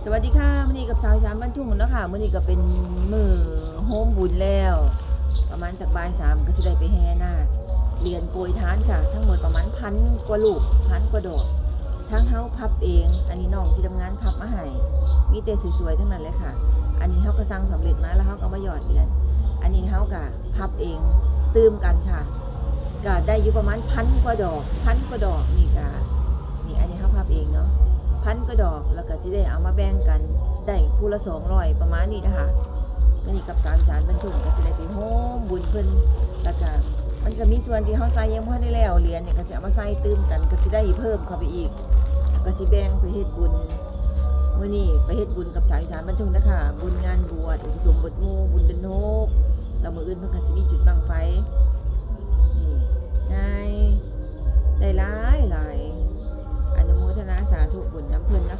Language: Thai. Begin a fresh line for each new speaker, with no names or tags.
สวัสดีค่ะมื้อนี้กับสาวอีสานบ้านทุ่งเนาะค่ะมื้อนี้ก็เป็นมื้อโฮมบุญแล้วประมาณจากบ่าย3ก็สิได้ไปแห่นาคเรียนโปรยทานค่ะทั้งหมดประมาณพันกว่าลูกพันกว่าดอกทั้งเฮาพับเองอันนี้น้องที่ทำงานพับมาให้มีแต่สวยๆทั้งนั้นเลยค่ะอันนี้เฮาก็สั่งสำเร็จมาแล้วเฮาก็มาหยอดเหรียญอันนี้เฮาก็พับเองตื่มกันค่ะก็ได้อยู่ประมาณพันกว่าดอกนี่ก็นี่อันนี้เฮาพับเองเนาะพันกว่าดอกแล้วก็สิได้เอามาแบ่งกันได้ผู้ละ200ประมาณนี้นะคะมื้อนี้กับสาวอีสานบ้านทุ่งก็สิได้ไปโฮมบุญเพิ่นแล้วก็มันก็มีส่วนที่เฮาใส่ยังบ่ทันได้แล้วเหรียญนี่ก็สิเอามาใส่ตื่มกันก็สิได้เพิ่มเข้าไปอีกก็สิแบ่งไปเฮ็ดบุญมื้อนี้ไปเฮ็ดบุญกับสาวอีสานบ้านทุ่งนะคะบุญงานบวชอุปสมบทหมู่บุญเดือน6แล้วมื้ออื่นเพิ่นก็สิมีจุดบั้งไฟนี่ง่ายได้หลายอนุโมทนาสาธุบุญนำเพิ่นนะ